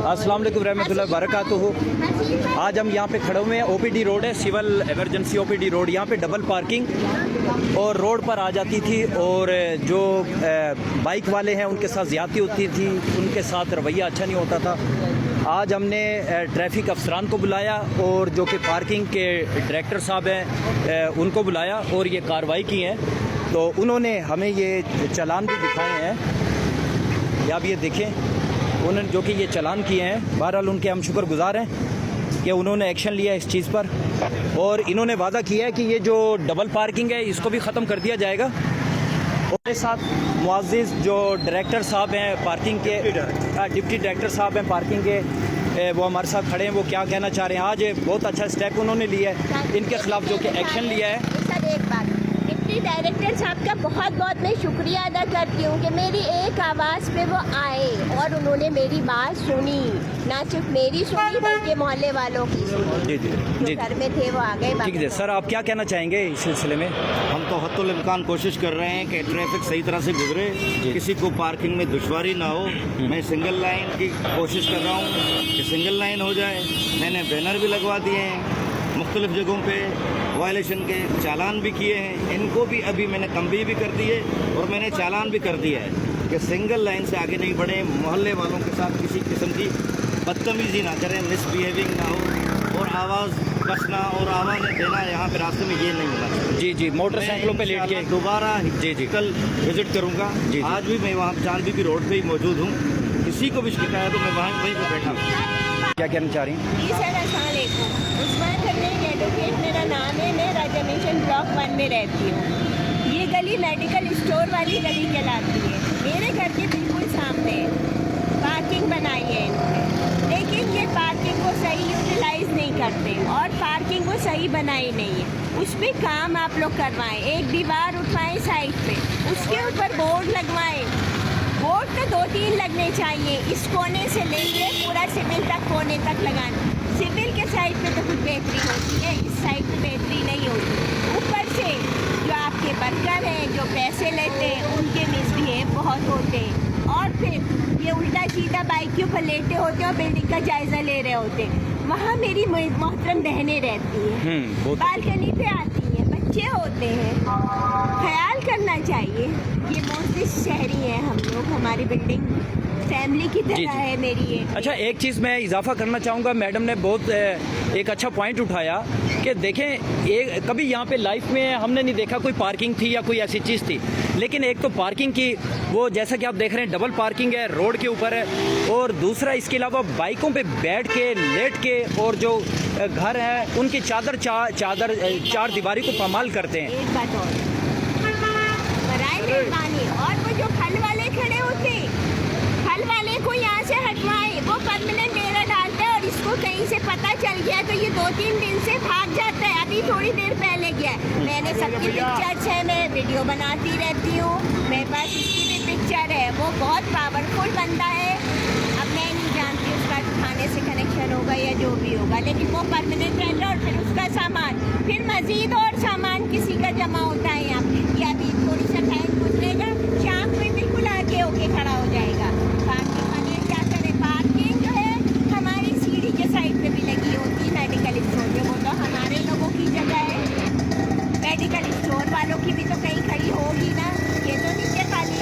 अस्सलाम वालेकुम रहमतुल्लाहि व बरकातुहू। आज हम यहाँ पे खड़े हुए हैं। ओपीडी रोड है, सिविल इमरजेंसी ओपीडी रोड। यहाँ पे डबल पार्किंग और रोड पर आ जाती थी और जो बाइक वाले हैं उनके साथ ज़्यादती होती थी, उनके साथ रवैया अच्छा नहीं होता था। आज हमने ट्रैफिक अफसरान को बुलाया और जो कि पार्किंग के डायरेक्टर साहब हैं उनको बुलाया और ये कार्रवाई की है। तो उन्होंने हमें ये चालान भी दिखाए हैं, या आप ये देखें, उन्होंने जो कि ये चालान किए हैं। बहरहाल उनके हम शुक्रगुजार हैं कि उन्होंने एक्शन लिया इस चीज़ पर और इन्होंने वादा किया है कि ये जो डबल पार्किंग है इसको भी ख़त्म कर दिया जाएगा। और मेरे साथ मुअज़्ज़िज़ जो डायरेक्टर साहब हैं पार्किंग के, डिप्टी डायरेक्टर साहब हैं पार्किंग के, वो हमारे साथ खड़े हैं। वो क्या कहना चाह रहे हैं? आज बहुत अच्छा स्टेप उन्होंने लिया है, इनके खिलाफ जो कि एक्शन लिया है। एक बात, डिप्टी डायरेक्टर साहब का बहुत बहुत मैं शुक्रिया अदा करती हूँ कि मेरी एक आवाज़ पे वो आए और उन्होंने मेरी बात सुनी, ना सिर्फ मेरी सुनी बल्कि मोहल्ले वालों की सुनी। जी घर में थे वो आ गए। ठीक है सर, आप क्या कहना चाहेंगे इस सिलसिले में? हम तो हद्दुल इम्कान कोशिश कर रहे हैं कि ट्रैफिक सही तरह से गुजरे, किसी को पार्किंग में दुश्वारी ना हो। मैं सिंगल लाइन की कोशिश कर रहा हूँ कि सिंगल लाइन हो जाए। मैंने बैनर भी लगवा दिए हैं मुख्तलिफ जगहों पे, वायलेशन के चालान भी किए हैं। इनको भी अभी मैंने तंबीह भी कर दी है और मैंने चालान भी कर दिया है कि सिंगल लाइन से आगे नहीं बढ़े, मोहल्ले वालों के साथ किसी किस्म की बदतमीजी ना करें, मिसबिहेविंग ना हो और आवाज़ कसना और आवाज़ देना यहाँ पे रास्ते में ये नहीं होना चाहिए। जी, मोटरसाइकिलों पे लेट के दोबारा कल विजिट करूँगा। आज भी मैं वहाँ चांदबीबी रोड पे ही मौजूद हूँ। किसी को भी शिकायत तो मैं वहीं पे बैठा हूँ। क्या कहना चाह रही हैं? जी सर, अस्सलाम वालेकुम। उस्मान खन्ना एडवोकेट मेरा नाम है। मैं राजा मिशन ब्लॉक 1 में रहती हूँ। ये गली मेडिकल स्टोर वाली गली कहलाती है। मेरे घर के बिल्कुल सामने पार्किंग बनाई है इन्होंने, लेकिन ये पार्किंग को सही यूटिलाइज नहीं करते और पार्किंग को सही बनाई नहीं है। उस पर काम आप लोग करवाएं, एक दीवार उठवाएं साइड पे, उसके ऊपर बोर्ड लगवाएं। बोर्ड तो 2-3 लगने चाहिए, इस कोने से लेके पूरा सिविल तक कोने तक लगाना। सिविल के साइड पे तो कुछ बेहतरी होती है, इस साइड पे बेहतरी नहीं होती। ऊपर से जो आपके वर्कर हैं जो पैसे लेते हैं उनके मिसबिहेव बहुत होते हैं और फिर ये उल्टा सीधा बाइक के ऊपर लेटे होते हैं और बिल्डिंग का जायजा ले रहे होते हैं। वहाँ मेरी मोहतरम बहनें रहती हैं, बालकनी पे आती हैं, बच्चे होते हैं, ख्याल करना चाहिए। ये मोहसिस शहरी हैं हम लोग, हमारी बिल्डिंग फैमिली की तरह है मेरी ये। अच्छा, एक चीज़ मैं इजाफा करना चाहूँगा। मैडम ने बहुत एक अच्छा पॉइंट उठाया कि देखें, कभी यहाँ पे लाइफ में हमने नहीं देखा कोई पार्किंग थी या कोई ऐसी चीज़ थी, लेकिन एक तो पार्किंग की वो जैसा कि आप देख रहे हैं डबल पार्किंग है, रोड के ऊपर है, और दूसरा इसके अलावा बाइकों पे बैठ के लेट के और जो घर है उनकी चार दीवारी को पामाल करते हैं। एक बात और, मेहरबानी, और वो जो फल वाले खड़े होते, फल वाले को यहाँ से हटवाए, वो परमानेंट डेरा डालते हैं और इसको कहीं से पता चल गया तो ये 2-3 दिन से भाग जाता है। अभी थोड़ी देर पहले गया, मैंने सबकी पिक्चर्स है, मैं वीडियो बनाती रहती हूँ, मेरे पास उसकी भी पिक्चर है। वो बहुत पावरफुल बंदा है। अब मैं नहीं जानती उसका थाने से कनेक्शन होगा या जो भी होगा, लेकिन वो परमानेंट रहता है और फिर उसका सामान, फिर मजीद और सामान किसी का जमा होता है यहाँ पे। या अभी थोड़ी सा टाइम गुजरेगा, शाम में बिल्कुल आगे होके खड़ा हो जाएगा। पार्किंग वाले क्या करें, पार्किंग जो है हमारी सीढ़ी के साइड पे भी लगी होती है मेडिकल स्टोर पे, वो तो हमारे लोगों की जगह है। मेडिकल स्टोर वालों की भी तो कहीं खड़ी होगी ना, ये तो नीचे खाली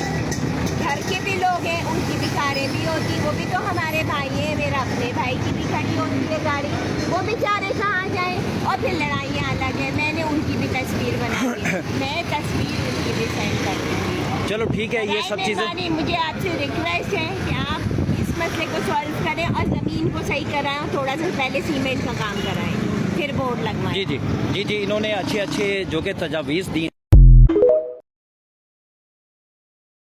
घर के भी लोग हैं, उनकी भी कारें भी होती, वो भी तो हमारे भाई हैं। मेरा अपने भाई की भी खड़ी होती है गाड़ी, वो बेचारे कहाँ जाएं, और फिर लड़ाइयाँ अलग है। मैंने उनकी भी तस्वीर बनाई है, मैं तस्वीर उनकी भी सेंड कर दूँगी। चलो ठीक है, ये सब चीज़ें मुझे आपसे रिक्वेस्ट है कि आप इस मसले को सॉल्व करें और ज़मीन को सही कराएं, थोड़ा सा पहले सीमेंट का काम कराएं, फिर बोर्ड लगवाएं। जी, इन्होंने अच्छे जो कि तजावीज़ दी।